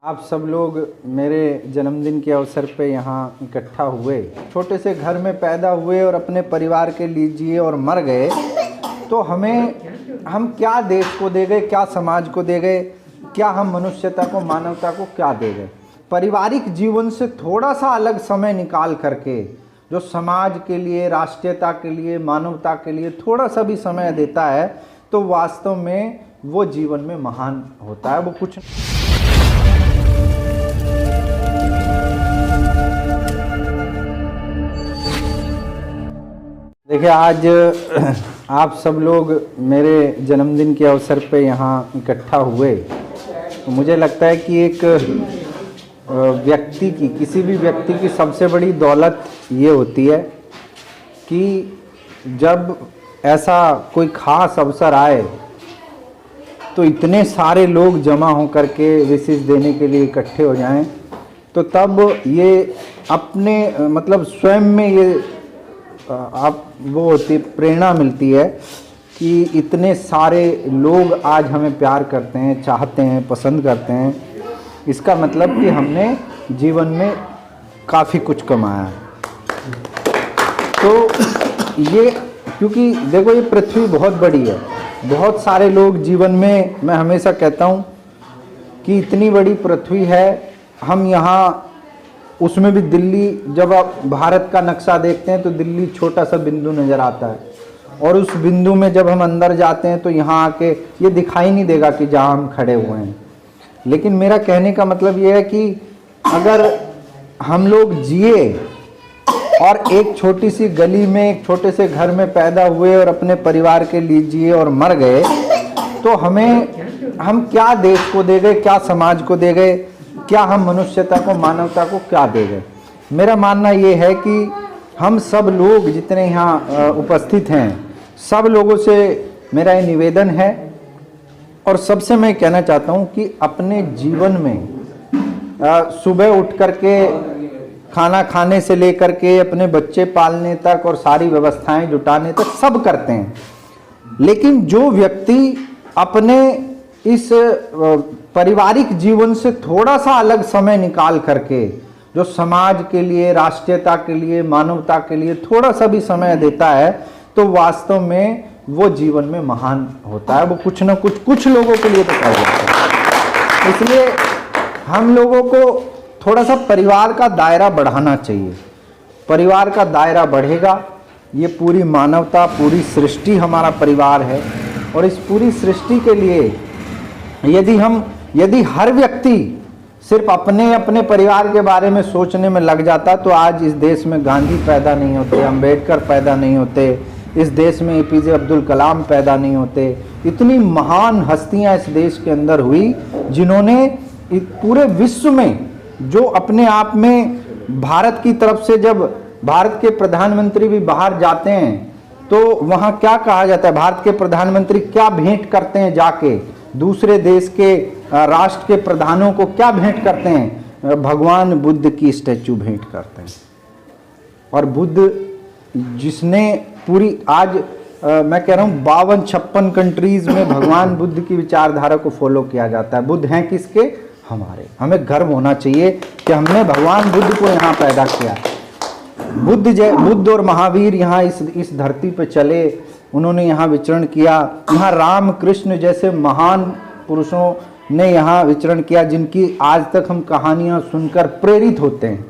आप सब लोग मेरे जन्मदिन के अवसर पे यहाँ इकट्ठा हुए, छोटे से घर में पैदा हुए और अपने परिवार के लिए जिए और मर गए, तो हम क्या देश को दे गए, क्या समाज को दे गए, क्या हम मनुष्यता को, मानवता को क्या दे गए। पारिवारिक जीवन से थोड़ा सा अलग समय निकाल करके जो समाज के लिए, राष्ट्रीयता के लिए, मानवता के लिए थोड़ा सा भी समय देता है, तो वास्तव में वो जीवन में महान होता है। वो कुछ देखिए, आज आप सब लोग मेरे जन्मदिन के अवसर पे यहाँ इकट्ठा हुए, तो मुझे लगता है कि एक व्यक्ति की, किसी भी व्यक्ति की सबसे बड़ी दौलत ये होती है कि जब ऐसा कोई ख़ास अवसर आए तो इतने सारे लोग जमा हो करके विशेष देने के लिए इकट्ठे हो जाएं, तो तब ये अपने मतलब स्वयं में ये आप वो होती प्रेरणा मिलती है कि इतने सारे लोग आज हमें प्यार करते हैं, चाहते हैं, पसंद करते हैं। इसका मतलब कि हमने जीवन में काफ़ी कुछ कमाया है। तो ये, क्योंकि देखो ये पृथ्वी बहुत बड़ी है, बहुत सारे लोग जीवन में, मैं हमेशा कहता हूँ कि इतनी बड़ी पृथ्वी है, हम यहाँ उसमें भी दिल्ली, जब आप भारत का नक्शा देखते हैं तो दिल्ली छोटा सा बिंदु नज़र आता है, और उस बिंदु में जब हम अंदर जाते हैं तो यहाँ आके ये दिखाई नहीं देगा कि जहाँ हम खड़े हुए हैं। लेकिन मेरा कहने का मतलब ये है कि अगर हम लोग जिए और एक छोटी सी गली में, एक छोटे से घर में पैदा हुए और अपने परिवार के लिए जिए और मर गए, तो हम क्या देश को दे गए, क्या समाज को दे गए, क्या हम मनुष्यता को, मानवता को क्या दे गए। मेरा मानना ये है कि हम सब लोग जितने यहाँ उपस्थित हैं, सब लोगों से मेरा ये निवेदन है, और सबसे मैं कहना चाहता हूँ कि अपने जीवन में सुबह उठ करके खाना खाने से लेकर के अपने बच्चे पालने तक और सारी व्यवस्थाएं जुटाने तक सब करते हैं, लेकिन जो व्यक्ति अपने इस पारिवारिक जीवन से थोड़ा सा अलग समय निकाल करके जो समाज के लिए, राष्ट्रीयता के लिए, मानवता के लिए थोड़ा सा भी समय देता है, तो वास्तव में वो जीवन में महान होता है। वो कुछ ना कुछ लोगों के लिए तो कर जाता है। इसलिए हम लोगों को थोड़ा सा परिवार का दायरा बढ़ाना चाहिए। परिवार का दायरा बढ़ेगा, ये पूरी मानवता, पूरी सृष्टि हमारा परिवार है, और इस पूरी सृष्टि के लिए यदि हर व्यक्ति सिर्फ अपने परिवार के बारे में सोचने में लग जाता, तो आज इस देश में गांधी पैदा नहीं होते, अंबेडकर पैदा नहीं होते, इस देश में एपीजे अब्दुल कलाम पैदा नहीं होते। इतनी महान हस्तियां इस देश के अंदर हुई, जिन्होंने पूरे विश्व में, जो अपने आप में भारत की तरफ से, जब भारत के प्रधानमंत्री भी बाहर जाते हैं तो वहाँ क्या कहा जाता है, भारत के प्रधानमंत्री क्या भेंट करते हैं, जाके दूसरे देश के राष्ट्र के प्रधानों को क्या भेंट करते हैं, भगवान बुद्ध की स्टैचू भेंट करते हैं। और बुद्ध जिसने पूरी आज मैं कह रहा हूँ 52-56 कंट्रीज में भगवान बुद्ध की विचारधारा को फॉलो किया जाता है। बुद्ध हैं किसके? हमारे। हमें गर्व होना चाहिए कि हमने भगवान बुद्ध को यहाँ पैदा किया। बुद्ध और महावीर यहाँ इस धरती पे चले, उन्होंने यहाँ विचरण किया। यहाँ राम कृष्ण जैसे महान पुरुषों ने यहाँ विचरण किया, जिनकी आज तक हम कहानियाँ सुनकर प्रेरित होते हैं।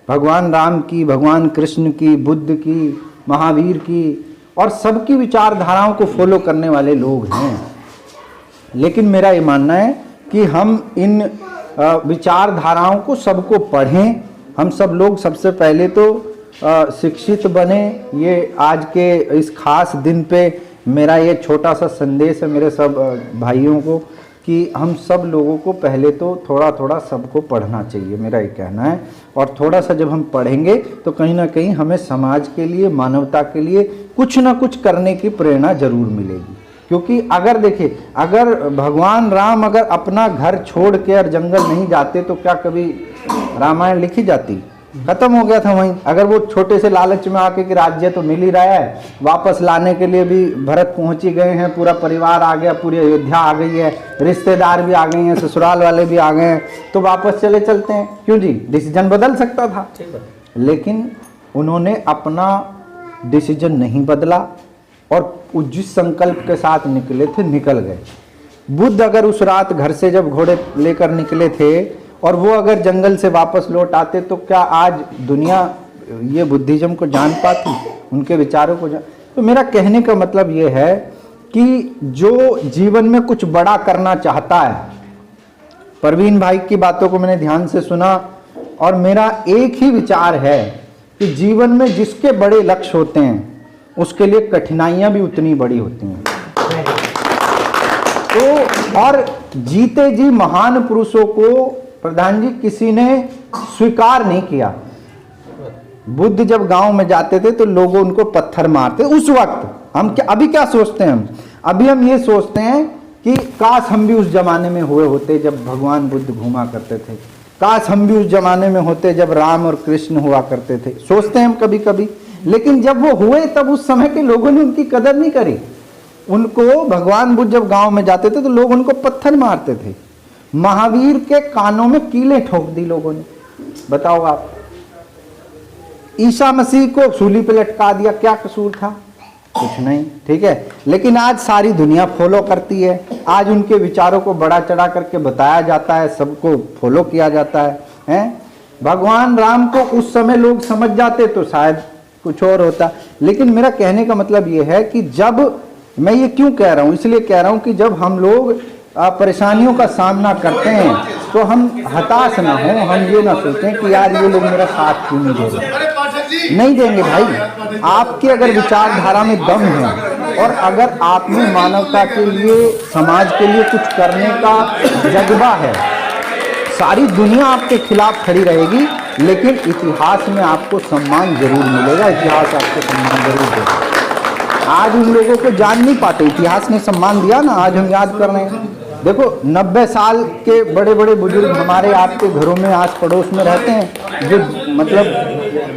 भगवान राम की, भगवान कृष्ण की, बुद्ध की, महावीर की, और सबकी विचारधाराओं को फॉलो करने वाले लोग हैं। लेकिन मेरा ये मानना है कि हम इन विचारधाराओं को सबको पढ़ें। हम सब लोग सबसे पहले तो शिक्षित बने। ये आज के इस खास दिन पे मेरा ये छोटा सा संदेश है मेरे सब भाइयों को, कि हम सब लोगों को पहले तो थोड़ा थोड़ा सबको पढ़ना चाहिए, मेरा ये कहना है। और थोड़ा सा जब हम पढ़ेंगे तो कहीं ना कहीं हमें समाज के लिए, मानवता के लिए कुछ ना कुछ करने की प्रेरणा जरूर मिलेगी। क्योंकि अगर देखिए, अगर भगवान राम अगर अपना घर छोड़ के और जंगल नहीं जाते तो क्या कभी रामायण लिखी जाती? खत्म हो गया था वहीं। अगर वो छोटे से लालच में आके कि राज्य तो मिल ही रहा है, वापस लाने के लिए भी भरत पहुंच ही गए हैं, पूरा परिवार आ गया, पूरी अयोध्या आ गई है, रिश्तेदार भी आ गए हैं, ससुराल वाले भी आ गए हैं, तो वापस चलते हैं। क्यों जी, डिसीजन बदल सकता था, लेकिन उन्होंने अपना डिसीजन नहीं बदला और जिस संकल्प के साथ निकले थे निकल गए। बुद्ध अगर उस रात घर से जब घोड़े लेकर निकले थे और वो अगर जंगल से वापस लौट आते तो क्या आज दुनिया ये बुद्धिज्म को जान पाती, उनके विचारों को जान। तो मेरा कहने का मतलब ये है कि जो जीवन में कुछ बड़ा करना चाहता है, परवीन भाई की बातों को मैंने ध्यान से सुना और मेरा एक ही विचार है कि जीवन में जिसके बड़े लक्ष्य होते हैं उसके लिए कठिनाइयां भी उतनी बड़ी होती हैं। तो और जीते जी महान पुरुषों को प्रधान जी किसी ने स्वीकार नहीं किया। बुद्ध जब गांव में जाते थे तो लोग उनको पत्थर मारते। उस वक्त हम क्या, अभी क्या सोचते हैं अभी हम ये सोचते हैं कि काश हम भी उस जमाने में हुए होते जब भगवान बुद्ध घूमा करते थे, काश हम भी उस जमाने में होते जब राम और कृष्ण हुआ करते थे, सोचते हैं हम कभी कभी। लेकिन जब वो हुए तब उस समय के लोगों ने उनकी कदर नहीं करी। उनको भगवान बुद्ध जब गांव में जाते थे तो लोग उनको पत्थर मारते थे। महावीर के कानों में कीलें ठोक दी लोगों ने, बताओ आप। ईसा मसीह को सूली पे लटका दिया, क्या कसूर था? कुछ नहीं, ठीक है। लेकिन आज सारी दुनिया फॉलो करती है, आज उनके विचारों को बड़ा चढ़ा करके बताया जाता है, सबको फॉलो किया जाता है? भगवान राम को उस समय लोग समझ जाते तो शायद कुछ और होता। लेकिन मेरा कहने का मतलब ये है कि जब मैं ये क्यों कह रहा हूँ, इसलिए कह रहा हूँ कि जब हम लोग परेशानियों का सामना करते हैं तो हम हताश ना हो, हम ये ना सोचें कि यार ये लोग मेरा साथ क्यों नहीं दे रहे। नहीं देंगे भाई। आपके अगर विचारधारा में दम है और अगर आप में मानवता के लिए, समाज के लिए कुछ करने का जज्बा है, सारी दुनिया आपके खिलाफ खड़ी रहेगी, लेकिन इतिहास में आपको सम्मान जरूर मिलेगा। इतिहास आपको सम्मान जरूर देगा। आज उन लोगों को जान नहीं पाते, इतिहास ने सम्मान दिया ना, आज हम याद कर रहे हैं। देखो 90 साल के बड़े बड़े बुजुर्ग हमारे आपके घरों में आस पड़ोस में रहते हैं, जो मतलब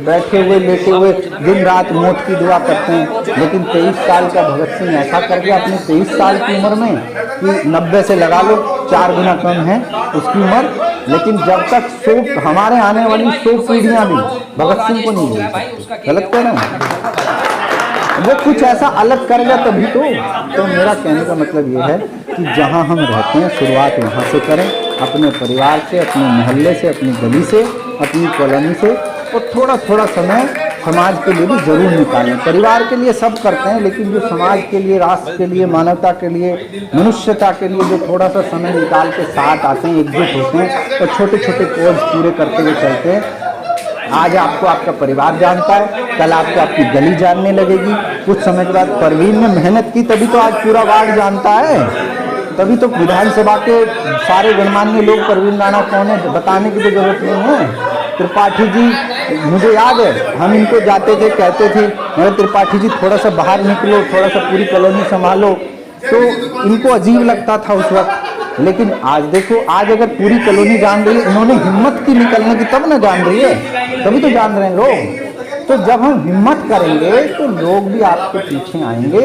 बैठे हुए लेटे हुए दिन रात मौत की दुआ करते हैं। लेकिन 23 साल का भगत सिंह ऐसा कर गया अपनी 23 साल की उम्र में कि 90 से लगा लो 4 गुना कम है उसकी उम्र। लेकिन जब तक 100 हमारे आने वाली 100 पीढ़ियां भी भगत सिंह को नहीं भूल, गलत कह रहे हैं, वो कुछ ऐसा अलग कर गया तभी तो मेरा कहने का मतलब ये है कि जहाँ हम रहते हैं शुरुआत यहाँ से करें, अपने परिवार से, अपने मोहल्ले से, अपनी गली से, अपनी कॉलोनी से, और थोड़ा थोड़ा समय समाज के लिए भी जरूर निकालें। परिवार के लिए सब करते हैं, लेकिन जो समाज के लिए, राष्ट्र के लिए, मानवता के लिए, मनुष्यता के लिए जो थोड़ा सा समय निकाल के साथ आते हैं, एकजुट होते हैं और छोटे छोटे कोर्स पूरे करते हुए चलते हैं। आज आपको आपका परिवार जानता है, कल आपको आपकी गली जानने लगेगी, कुछ समय के बाद परवीन ने मेहनत की तभी तो आज पूरा वार्ड जानता है, तभी तो विधानसभा के सारे गणमान्य लोग परवीन राणा कौन है बताने की तो जरूरत नहीं है। त्रिपाठी जी, मुझे याद है हम इनको जाते थे, कहते थे मेरे त्रिपाठी जी थोड़ा सा बाहर निकलो, थोड़ा सा पूरी कॉलोनी संभालो, तो इनको अजीब लगता था उस वक्त। लेकिन आज देखो, आज अगर पूरी कॉलोनी जान रही है, उन्होंने हिम्मत की निकलने की, तब ना जान रही है, तभी तो जान रहे हैं लोग। तो जब हम हिम्मत करेंगे तो लोग भी आपके पीछे आएंगे,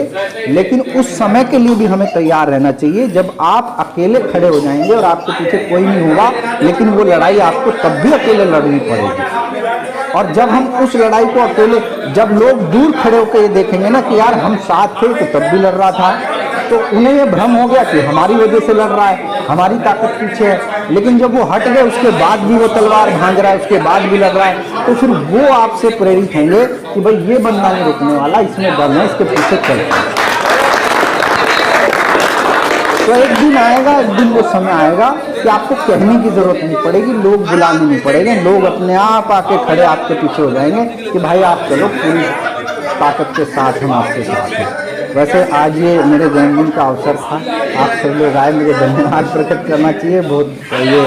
लेकिन उस समय के लिए भी हमें तैयार रहना चाहिए जब आप अकेले खड़े हो जाएंगे और आपके पीछे कोई नहीं होगा, लेकिन वो लड़ाई आपको तब भी अकेले लड़नी पड़ेगी। और जब हम उस लड़ाई को अकेले, जब लोग दूर खड़े होकर ये देखेंगे ना कि यार हम साथ थे तो तब भी लड़ रहा था, तो उन्हें ये भ्रम हो गया कि हमारी वजह से लड़ रहा है, हमारी ताकत पीछे है। लेकिन जब वो हट गए उसके बाद भी वो तलवार भांज रहा है, उसके बाद भी लड़ रहा है, तो फिर वो आपसे प्रेरित होंगे कि भाई ये बंदा नहीं रुकने वाला, इसमें दम है, इसके पीछे चलते हैं। तो एक दिन आएगा, एक दिन वो समय आएगा कि आपको कहने की जरूरत नहीं पड़ेगी, लोग बुलाने नहीं पड़ेंगे, लोग अपने आप आके खड़े आपके पीछे हो जाएंगे कि भाई आप चलो, पूरी ताकत के साथ हम आपके साथ हैं। वैसे आज ये मेरे जन्मदिन का अवसर था, आप सब लोग आए, मुझे धन्यवाद प्रकट करना चाहिए। बहुत ये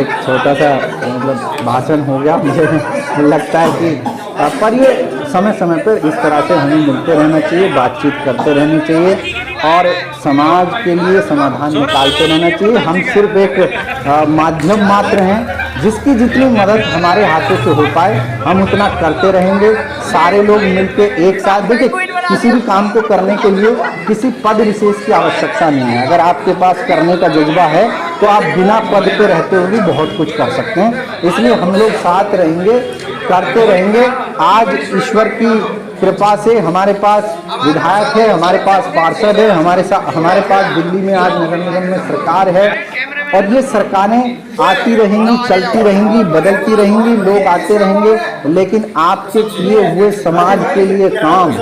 एक छोटा सा मतलब भाषण हो गया, मुझे लगता है कि पर ये समय समय पर इस तरह से हमें मिलते रहना चाहिए, बातचीत करते रहनी चाहिए और समाज के लिए समाधान निकालते रहना चाहिए। हम सिर्फ एक माध्यम मात्र हैं, जिसकी जितनी मदद हमारे हाथों से हो पाए हम उतना करते रहेंगे। सारे लोग मिलके एक साथ, देखिए किसी भी काम को करने के लिए किसी पद विशेष की आवश्यकता नहीं है। अगर आपके पास करने का जज्बा है तो आप बिना पद पे रहते हुए भी बहुत कुछ कर सकते हैं। इसलिए हम लोग साथ रहेंगे, करते रहेंगे। आज ईश्वर की कृपा से हमारे पास विधायक है, हमारे पास पार्षद है, हमारे पास दिल्ली में आज नगर निगम में सरकार है, और ये सरकारें आती रहेंगी, चलती रहेंगी, बदलती रहेंगी, लोग आते रहेंगे, लेकिन आपके किए हुए समाज के लिए काम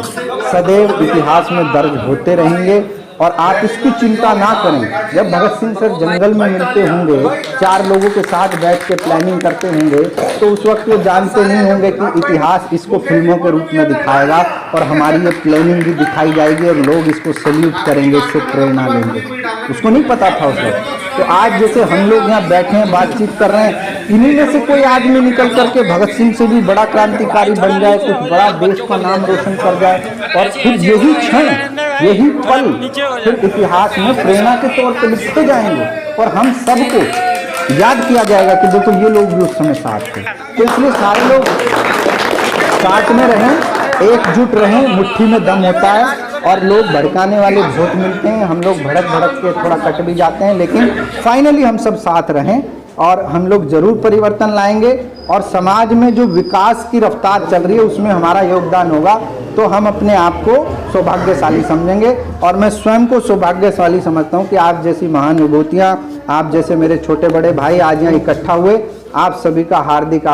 सदैव इतिहास में दर्ज होते रहेंगे। और आप इसकी चिंता ना करें। जब भगत सिंह सर जंगल में मिलते होंगे, 4 लोगों के साथ बैठ के प्लानिंग करते होंगे, तो उस वक्त वो जानते नहीं होंगे कि इतिहास इसको फिल्मों के रूप में दिखाएगा और हमारी ये प्लानिंग भी दिखाई जाएगी और लोग इसको सैल्यूट करेंगे, इससे प्रेरणा लेंगे। उसको नहीं पता था उस वक्त। तो आज जैसे हम लोग यहाँ बैठे हैं, बातचीत कर रहे हैं, इन्हीं में से कोई आदमी निकल करके भगत सिंह से भी बड़ा क्रांतिकारी बन जाए, कुछ बड़ा देश का नाम रोशन कर जाए, और फिर यही क्षण, यही पल फिर इतिहास में प्रेरणा के तौर पर लिखते जाएंगे और हम सबको याद किया जाएगा कि देखो ये लोग भी उस समय साथ थे। तो इसलिए सारे लोग साथ में रहें, एकजुट रहें, मुट्ठी में दम होता है। और लोग भड़काने वाले बहुत मिलते हैं, हम लोग भड़क के थोड़ा कट भी जाते हैं, लेकिन फाइनली हम सब साथ रहें और हम लोग जरूर परिवर्तन लाएंगे। और समाज में जो विकास की रफ्तार चल रही है उसमें हमारा योगदान होगा, तो हम अपने आप को सौभाग्यशाली समझेंगे। और मैं स्वयं को सौभाग्यशाली समझता हूँ कि आप जैसी महान विभूतियाँ, आप जैसे मेरे छोटे बड़े भाई आज यहाँ इकट्ठा हुए, आप सभी का हार्दिक